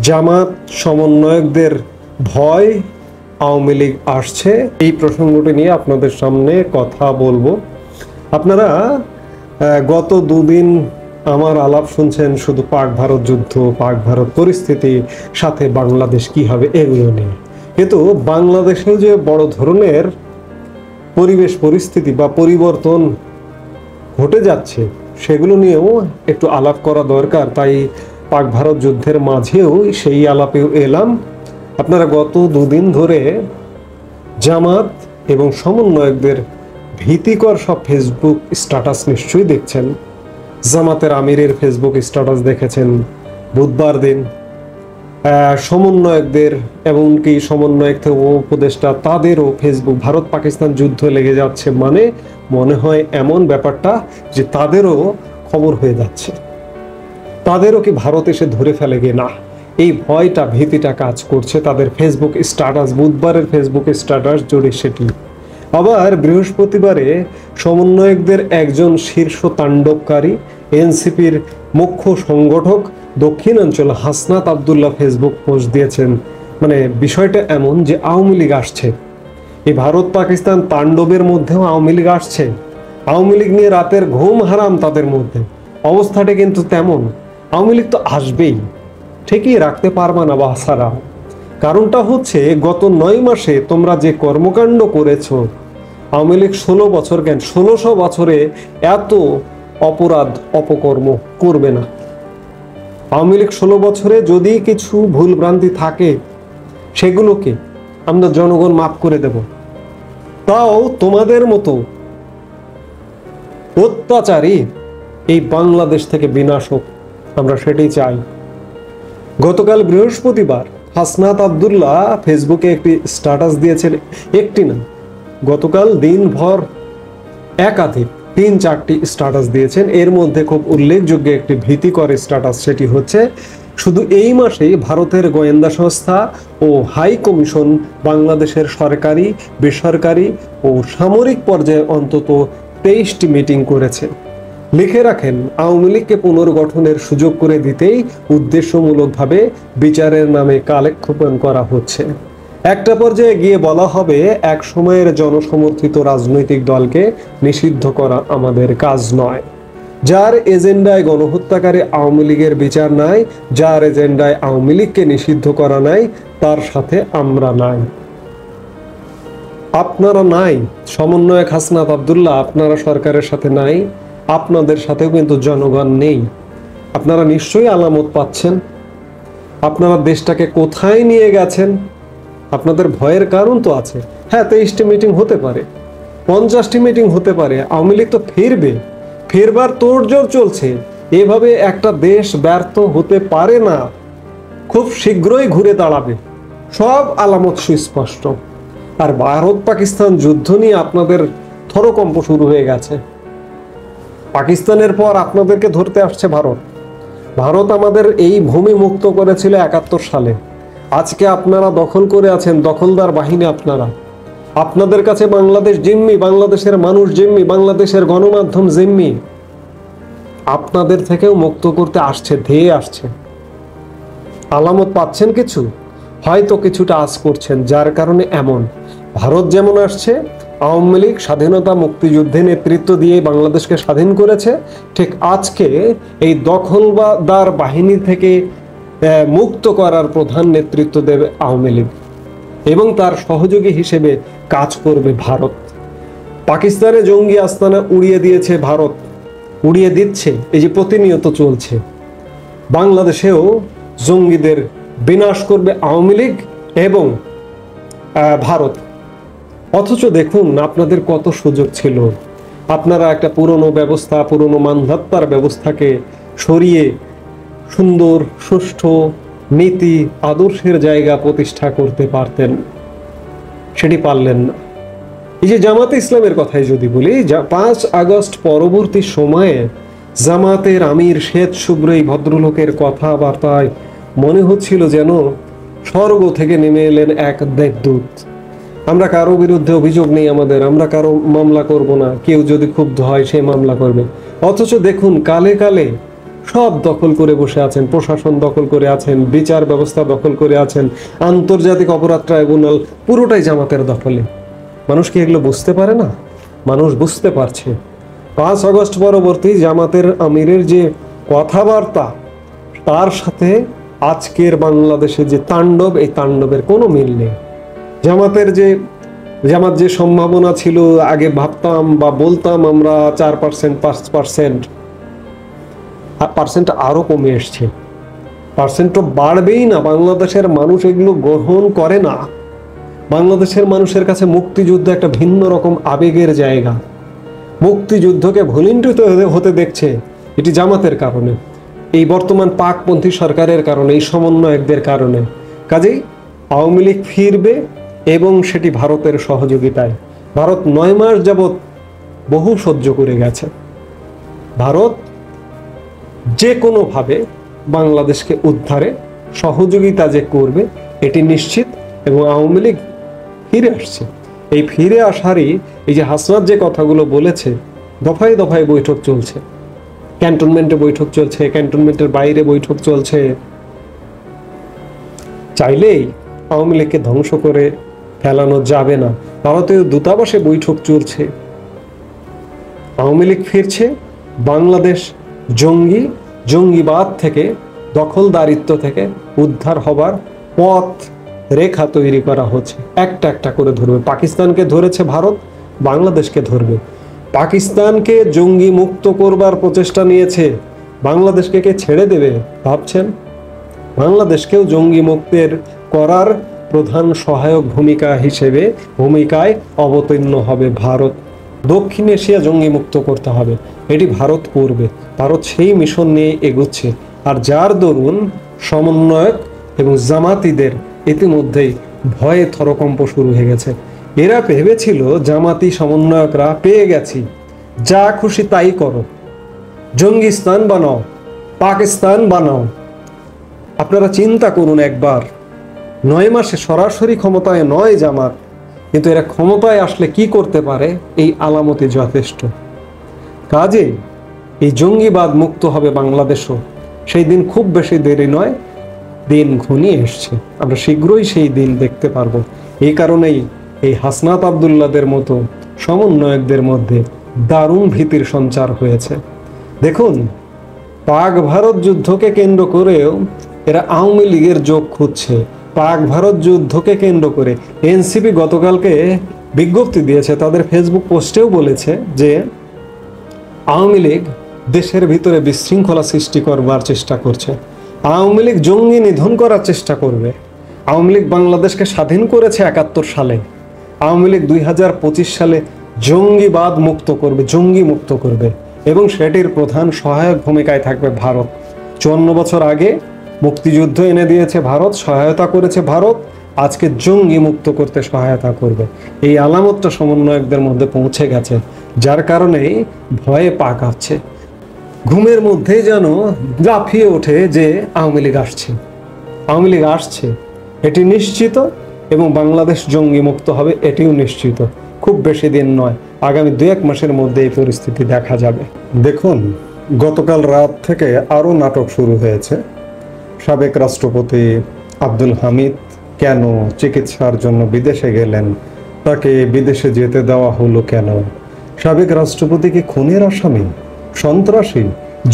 জামাত সমন্বয়কদের ভয় আওয়ামী লীগ আসছে, এই প্রসঙ্গটি নিয়ে আপনাদের সামনে কথা বলবো। আপনারা গত দুদিন আমার আলাপ শুনছেন শুধু পাক ভারত যুদ্ধ, পাক ভারত পরিস্থিতি, সাথে বাংলাদেশ কি হবে এগুলো নিয়ে। কিন্তু বাংলাদেশেও যে বড় ধরনের পরিবেশ পরিস্থিতি বা পরিবর্তন ঘটে যাচ্ছে সেগুলো নিয়েও একটু আলাপ করা দরকার। তাই পাক ভারত যুদ্ধের মাঝেও সেই আলাপেও এলাম। আপনারা গত দুদিন ধরে জামাত এবং সমন্বয়কদের ভীতিকর সব ফেসবুক স্ট্যাটাস নিশ্চয়ই দেখছেন। জামাতের আমিরের ফেসবুক স্ট্যাটাস দেখেছেন বুধবার দিন, সমন্বয়কদের এমনকি সমন্বয়ক থেকে উপদেষ্টা তাদেরও ফেসবুক ভারত পাকিস্তান যুদ্ধ লেগে যাচ্ছে, মানে মনে হয় এমন ব্যাপারটা যে তাদেরও খবর হয়ে যাচ্ছে, তাদেরও কি ভারত এসে ধরে ফেলে গে না, এই ভয়টা ভীতিটা কাজ করছে তাদের ফেসবুক স্ট্যাটাস, বুধবারের ফেসবুক স্ট্যাটাস জুড়ে সেটি। আবার বৃহস্পতিবারে সমন্বয়কদের একজন শীর্ষ তাণ্ডবকারী এনসিপির মুখ্য সংগঠক দক্ষিণাঞ্চল হাসনাত আবদুল্লাহ ফেসবুক পোস্ট দিয়েছেন। মানে বিষয়টা এমন যে আওয়ামী লীগ আসছে, এই ভারত পাকিস্তান তাণ্ডবের মধ্যেও আওয়ামী লীগ আসছে, আওয়ামী লীগ নিয়ে রাতের ঘুম হারাম তাদের মধ্যে। অবস্থাটা কিন্তু তেমন, আওয়ামী লীগ তো আসবেই, ঠিকই রাখতে পারবা না বাসারা। কারণটা হচ্ছে গত 9 মাসে তোমরা যে কর্মকাণ্ড করেছো, আওয়ামী লীগ 16 বছর কেন 1600 বছরে এত অপরাধ অপকর্ম করবে না। আওয়ামী লীগ 16 বছরে যদি কিছু ভুল ভ্রান্তি থাকে সেগুলোকে আমরা জনগণ মাফ করে দেব। তাও তোমাদের মতো অত্যাচারী এই বাংলাদেশ থেকে বিনাশ হোক, আমরা সেটাই চাই। গতকাল বৃহস্পতিবার হাসনাত আবদুল্লাহ ফেসবুকে একটি স্ট্যাটাস দিয়েছেন, একটি না, গতকাল দিনভর একাধিক 3-4টি স্ট্যাটাস দিয়েছেন। এর মধ্যে খুব উল্লেখযোগ্য একটি ভীতিকর স্ট্যাটাস, সেটি হচ্ছে শুধু এই মাসেই ভারতের গোয়েন্দা সংস্থা ও হাই কমিশন বাংলাদেশের সরকারি, বেসরকারি ও সামরিক পর্যায়ে অন্তত 23টি মিটিং করেছে। লিখে রাখেন, আওয়ামী লীগকে পুনর্গঠনের সুযোগ করে দিতেই উদ্দেশ্যমূলকভাবে বিচারের নামে কালেক্ষেপণ করা হচ্ছে। একটা পর্যায়ে গিয়ে বলা হবে, এক সময়ের জনসমর্থিত রাজনৈতিক দলকে নিষিদ্ধ করা আমাদের কাজ নয়। যার এজেন্ডায় গণহত্যাকারী আওয়ামী লীগের বিচার নাই, যার এজেন্ডায় আওয়ামী লীগকে নিষিদ্ধ করা নাই, তার সাথে আমরা নাই। আপনারা নাই, সমন্বয়ক হাসনাত আবদুল্লাহ, আপনারা সরকারের সাথে নাই, আপনাদের সাথেও কিন্তু জনগণ নেই। আপনারা নিশ্চয়ই আলামত পাচ্ছেন, আপনারা দেশটাকে কোথায় নিয়ে গেছেন। আপনাদের ভয়ের কারণ তো আছে। হ্যাঁ, 23টি মিটিং হতে পারে, 50টি মিটিং হতে পারে, আওয়ামী লীগ তো ফিরবে, ফেরবার তোড়জোড় চলছে। এভাবে একটা দেশ ব্যর্থ হতে পারে না, খুব শীঘ্রই ঘুরে দাঁড়াবে, সব আলামত সুস্পষ্ট। আর ভারত পাকিস্তান যুদ্ধ নিয়ে আপনাদের থরকম্প শুরু হয়ে গেছে। পাকিস্তানের পর আপনাদেরকে ধরতে আসছে ভারত। ভারত আমাদের এই ভূমি মুক্ত করেছিল 71 সালে। আজকে আপনারা দখল করে আছেন, দখলদার বাহিনী আপনারা। আপনাদের কাছে বাংলাদেশ জিম্মি, বাংলাদেশের মানুষ জিম্মি, বাংলাদেশের গণমাধ্যম জিম্মি। আপনাদের থেকেও মুক্ত করতে আসছে, ধেয়ে আসছে। আলামত পাচ্ছেন কিছু, হয়তো কিছুটা আঁচ করছেন, যার কারণে এমন। ভারত যেমন আসছে, আওয়ামী লীগ স্বাধীনতা মুক্তিযুদ্ধে নেতৃত্ব দিয়ে বাংলাদেশকে স্বাধীন করেছে, ঠিক আজকে এই দখলদার বাহিনী থেকে মুক্ত করার প্রধান নেতৃত্ব দেবে আওয়ামী লীগ এবং তার সহযোগী হিসেবে কাজ করবে ভারত। পাকিস্তানে জঙ্গি আস্তানা উড়িয়ে দিয়েছে ভারত, উড়িয়ে দিচ্ছে, এই যে প্রতিনিয়ত চলছে। বাংলাদেশেও জঙ্গিদের বিনাশ করবে আওয়ামী লীগ এবং ভারত। অথচ দেখুন আপনাদের কত সুযোগ ছিল, আপনারা একটা পুরনো ব্যবস্থা, পুরনো মানধাত্তার ব্যবস্থাকে সরিয়ে সুন্দর সুষ্ঠু নীতি আদর্শের জায়গা প্রতিষ্ঠা করতে পারতেন, সেটি পারলেন না। এই যে জামাতে ইসলামের কথাই যদি বলি, 5 আগস্ট পরবর্তী সময়ে জামাতের আমির শ্বেত শুভ্র এই ভদ্রলোকের কথাবার্তায় মনে হচ্ছিল যেন স্বর্গ থেকে নেমে এলেন এক দেবদূত। আমরা কারো বিরুদ্ধে অভিযোগ নেই আমাদের, আমরা কারো মামলা করব না, কেউ যদি ক্ষুব্ধ হয় সে মামলা করবে। অথচ দেখুন কালে কালে সব দখল করে বসে আছেন, প্রশাসন দখল করে আছেন, বিচার ব্যবস্থা দখল করে আছেন, আন্তর্জাতিক অপরাধ ট্রাইব্যুনাল পুরোটাই জামাতের দখলে। মানুষ কি এগুলো বুঝতে পারে না? মানুষ বুঝতে পারছে। 5 আগস্ট পরবর্তী জামাতের আমিরের যে কথাবার্তা, তার সাথে আজকের বাংলাদেশে যে তাণ্ডব, এই তাণ্ডবের কোনো মিল নেই। জামাত যে সম্ভাবনা ছিল, আগে ভাবতাম বা বলতাম আমরা 4%, 5% আরো কমে এসছে। পার্সেন্ট তো বাড়বেই না, বাংলাদেশের মানুষ এগুলো গ্রহণ করে না। বাংলাদেশের মানুষের কাছে মুক্তিযুদ্ধ একটা ভিন্ন রকম আবেগের জায়গা। মুক্তিযুদ্ধকে ভুলিন্টিত হতে দেখছে, এটি জামাতের কারণে, এই বর্তমান পাকপন্থী সরকারের কারণে, এই সমন্বয়কদের কারণে। কাজেই আওয়ামী লীগ ফিরবে, এবং সেটি ভারতের সহযোগিতায়। ভারত 9 মাস যাবৎ বহু সহ্য করে গেছে। ভারত যে কোনোভাবে বাংলাদেশকে উদ্ধারে সহযোগিতা যে করবে এটি নিশ্চিত, এবং আওয়ামী লীগ ফিরে আসছে। এই ফিরে আসারই এই যে হাসনাত যে কথাগুলো বলেছে, দফায় দফায় বৈঠক চলছে, ক্যান্টনমেন্টে বৈঠক চলছে, ক্যান্টনমেন্টের বাইরে বৈঠক চলছে। চাইলেই আওয়ামী লীগকে ধ্বংস করে ফেলানো যাবে না। ভারতীয় দূতাবাসে বৈঠক চলছে। আওয়ামী লীগ ফিরছে, বাংলাদেশ জঙ্গিবাদ থেকে, দখলদারিত্ব থেকে উদ্ধার হবার পথ রেখা তৈরি করা হচ্ছে। একটা একটা করে ধরবে। পাকিস্তানকে ধরেছে ভারত, বাংলাদেশকে ধরবে। পাকিস্তানকে জঙ্গি মুক্ত করবার প্রচেষ্টা নিয়েছে, বাংলাদেশকে কে ছেড়ে দেবে ভাবছেন? বাংলাদেশকেও জঙ্গি মুক্তের করার প্রধান সহায়ক ভূমিকায় অবতীর্ণ হবে ভারত। দক্ষিণ এশিয়া জঙ্গি মুক্ত করতে হবে, এটি ভারত করবে। ভারত সেই মিশন নিয়ে এগোচ্ছে। আর যার দরুন সমন্বয়ক এবং জামাতিদের ইতিমধ্যেই ভয়ে থরকম্প শুরু হয়ে গেছে। এরা ভেবেছিল জামাতি সমন্বয়করা পেয়ে গেছি, যা খুশি তাই করো, জঙ্গিস্তান বানাও, পাকিস্তান বানাও। আপনারা চিন্তা করুন একবার, 9 মাসে সরাসরি ক্ষমতায় নয় জামাত, কিন্তু এরা ক্ষমতায় আসলে কি করতে পারে, এই আলামতি যথেষ্ট। কাজে এই জঙ্গিবাদ মুক্ত হবে বাংলাদেশও, সেই দিন খুব বেশি দেরি নয়, দিন ঘনিয়ে এসছে। আমরা শীঘ্রই সেই দিন দেখতে পারবো। এই কারণেই এই হাসনাত আব্দুল্লাহদের মতো সমন্বয়কদের মধ্যে দারুণ ভীতির সঞ্চার হয়েছে। দেখুন, পাক ভারত যুদ্ধকে কেন্দ্র করেও এরা আওয়ামী লীগের যোগ খুঁজছে। পাক ভারত যুদ্ধকে কেন্দ্র করে এনসিপি গতকালকে বিজ্ঞপ্তি দিয়েছে, তাদের ফেসবুক পোস্টেও বলেছে যে আওয়ামী লীগ দেশের ভিতরে বিশৃঙ্খলা সৃষ্টি করবার চেষ্টা করছে, আওয়ামী লীগ জঙ্গি নিধন করার চেষ্টা করবে। আওয়ামী লীগ বাংলাদেশকে স্বাধীন করেছে 71 সালে, আওয়ামী লীগ 2025 সালে জঙ্গিবাদ মুক্ত করবে, জঙ্গি মুক্ত করবে, এবং সেটির প্রধান সহায়ক ভূমিকায় থাকবে ভারত। 54 বছর আগে মুক্তিযুদ্ধ এনে দিয়েছে ভারত, সহায়তা করেছে ভারত, আজকে জঙ্গি মুক্ত করতে সহায়তা করবে। এই আলামতটা সমন্বয়কদের মধ্যে পৌঁছে গেছে, যার কারণেই ভয়ে পা কাঁপছে। ঘুমের মধ্যে যেন লাফিয়ে ওঠে যে আওয়ামী লীগ আসছে, আওয়ামী লীগ আসছে, এটি নিশ্চিত, এবং বাংলাদেশ জঙ্গি মুক্ত হবে এটিও নিশ্চিত। খুব বেশি দিন নয়, আগামী 2-1 মাসের মধ্যে এই পরিস্থিতি দেখা যাবে। দেখুন, গতকাল রাত থেকে আরও নাটক শুরু হয়েছে। সাবেক রাষ্ট্রপতি আব্দুল হামিদ কেন চিকিৎসার জন্য বিদেশে গেলেন, তাকে বিদেশে যেতে দেওয়া হলো কেন? সাবেক রাষ্ট্রপতি কি খুনের আসামি, সন্ত্রাসী,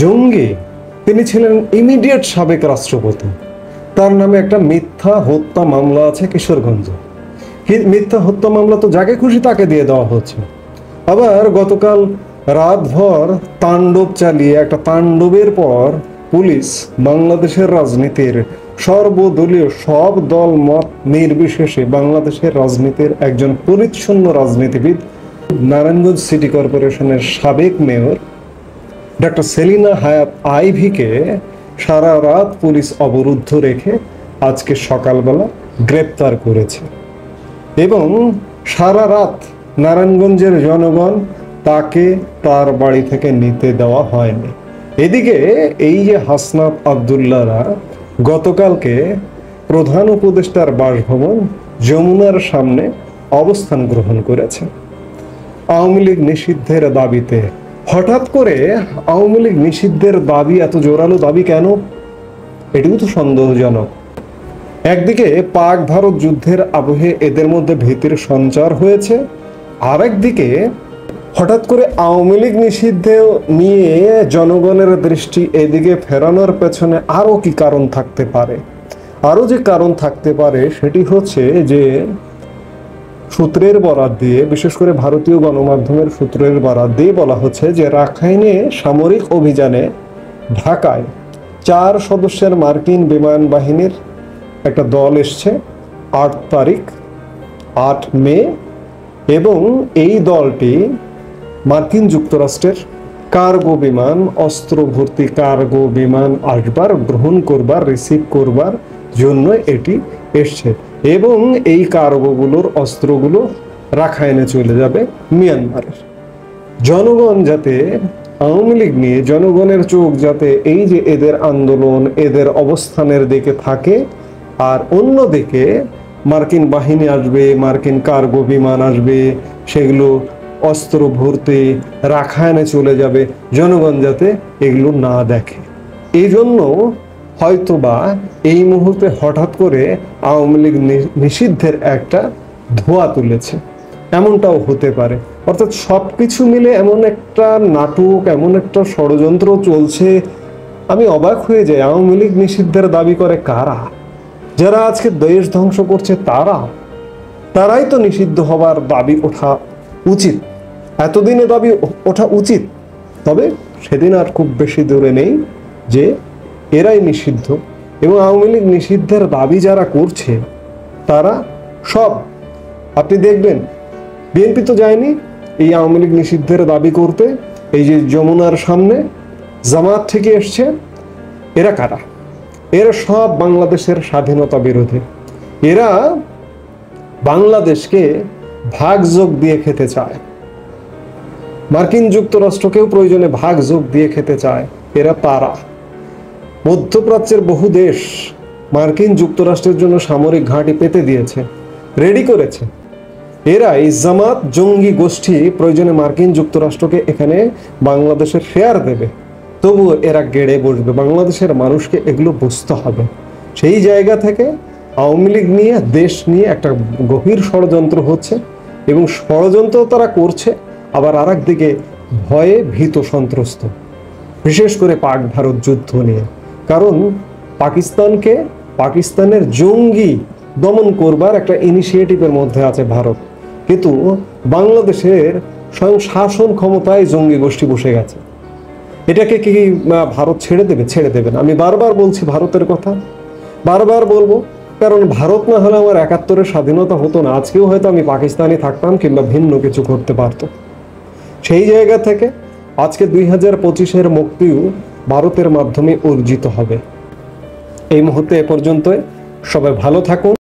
জঙ্গি? তিনি ছিলেন ইমিডিয়েট সাবেক রাষ্ট্রপতি। তার নামে একটা মিথ্যা হত্যা মামলা আছে কিশোরগঞ্জে। মিথ্যা হত্যা মামলা তো যাকে খুশি তাকে দিয়ে দেওয়া হচ্ছে। আবার গতকাল রাতভর তাণ্ডব চালিয়ে, একটা তাণ্ডবের পর পুলিশ বাংলাদেশের রাজনীতির সর্বদলীয়, সব দল মত নির্বিশেষে বাংলাদেশের রাজনীতির একজন পরিচ্ছন্ন রাজনীতিবিদ, নারায়ণগঞ্জ সিটি কর্পোরেশনের সাবেক মেয়র ডক্টর সেলিনা হায়াত আইভিকে সারা রাত পুলিশ অবরুদ্ধ রেখে আজকে সকালবেলা গ্রেপ্তার করেছে, এবং সারা রাত নারায়ণগঞ্জের জনগণ তাকে তার বাড়ি থেকে নিতে দেওয়া হয়নি। এদিকে এই যে হাসনাত আব্দুল্লাহরা গতকালকে প্রধান উপদেষ্টার বাসভবন যমুনার সামনে অবস্থান গ্রহণ করেছে আওয়ামী লীগ নিষিদ্ধের দাবিতে, হঠাৎ করে আওয়ামী লীগ নিষিদ্ধের দাবি, এত জোরালো দাবি কেন? এটিও তো সন্দেহজনক। একদিকে পাক ভারত যুদ্ধের আবহে এদের মধ্যে ভীতির সঞ্চার হয়েছে, আর একদিকে হঠাৎ করে আওয়ামী লীগ নিষিদ্ধ নিয়ে জনগণের দৃষ্টি এদিকে ফেরানোর পেছনে আরও কি কারণ থাকতে পারে? আরও যে কারণ থাকতে পারে সেটি হচ্ছে যে সূত্রের বরাত দিয়ে, বিশেষ করে ভারতীয় গণমাধ্যমের সূত্রের বরাত দিয়ে বলা হচ্ছে যে রাখাইনে সামরিক অভিযানে ঢাকায় 4 সদস্যের মার্কিন বিমান বাহিনীর একটা দল এসছে 8 মে, এবং এই দলটি মার্কিন যুক্তরাষ্ট্রের কার্গো বিমান, অস্ত্র ভর্তি কার্গো বিমান আসবার, গ্রহণ করবার, রিসিভ করবার জন্য এটি এসছে, এবং এই কার্গোগুলোর অস্ত্রগুলো রাখাইনে চলে যাবে মিয়ানমারের। জনগণ যাতে আওয়ামী লীগ নিয়ে জনগণের চোখ যাতে এই যে এদের আন্দোলন, এদের অবস্থানের দিকে থাকে, আর অন্যদিকে মার্কিন বাহিনী আসবে, মার্কিন কার্গো বিমান আসবে, সেগুলো অস্ত্র ভর্তি রাখাইনে চলে যাবে, জনগণ যাতে এগুলো না দেখে। এই জন্য হয়তোবা এই মুহূর্তে হঠাৎ করে আওয়ামী লীগ নিষিদ্ধের একটা ধোঁয়া তুলেছে, এমনটাও হতে পারে। অর্থাৎ সবকিছু মিলে এমন একটা নাটক, এমন একটা ষড়যন্ত্র চলছে। আমি অবাক হয়ে যাই, আওয়ামী লীগ নিষিদ্ধের দাবি করে কারা? যারা আজকে দেশ ধ্বংস করছে তারাই তো নিষিদ্ধ হবার দাবি ওঠা উচিত, এতদিনে দাবি ওঠা উচিত। তবে সেদিন আর খুব বেশি দূরে নেই যে এরাই নিষিদ্ধ, এবং আওয়ামী লীগ নিষিদ্ধের দাবি যারা করছে তারা সব, আপনি দেখবেন বিএনপি তো যায়নি এই আওয়ামী লীগ নিষিদ্ধের দাবি করতে। এই যে যমুনার সামনে জামাত থেকে এসছে, এরা কারা? এরা সব বাংলাদেশের স্বাধীনতা বিরোধী। এরা বাংলাদেশকে ভাগযোগ দিয়ে খেতে চায়, মার্কিন যুক্তরাষ্ট্রকেও প্রয়োজনে ভাগযোগ দিয়ে খেতে চায়। এরা তারা মধ্যপ্রাচ্যের বহু দেশ মার্কিন যুক্তরাষ্ট্রের জন্য সামরিক ঘাঁটি পেতে দিয়েছে, রেডি করেছে। এরা এই জামাত জঙ্গি গোষ্ঠী প্রয়োজনে মার্কিন যুক্তরাষ্ট্রকে এখানে বাংলাদেশের শেয়ার দেবে, তবুও এরা গেড়ে বসবে। বাংলাদেশের মানুষকে এগুলো বুঝতে হবে। সেই জায়গা থেকে আওয়ামী লীগ নিয়ে, দেশ নিয়ে একটা গভীর ষড়যন্ত্র হচ্ছে, এবং ষড়যন্ত্র তারা করছে আবার আর একদিকে ভয়ে ভীত সন্ত্রস্ত, বিশেষ করে পাক ভারত যুদ্ধ নিয়ে। কারণ পাকিস্তানের জঙ্গি দমন করবার একটা ইনিশিয়েটিভের মধ্যে আছে ভারত, কিন্তু বাংলাদেশের স্বয়ং শাসন ক্ষমতায় জঙ্গি গোষ্ঠী বসে গেছে। এটাকে কি ভারত ছেড়ে দেবে? ছেড়ে দেবে না। আমি বারবার বলছি ভারতের কথা, বারবার বলবো, কারণ ভারত না হলে আমার 71-এর স্বাধীনতা হতো না, আজকেও হয়তো আমি পাকিস্তানি থাকতাম কিংবা ভিন্ন কিছু করতে পারতো। সেই জায়গা থেকে আজকে 2025-এর মুক্তিও ভারতের মাধ্যমে অর্জিত হবে। এই মুহূর্তে এ পর্যন্তই। সবাই ভালো থাকুন।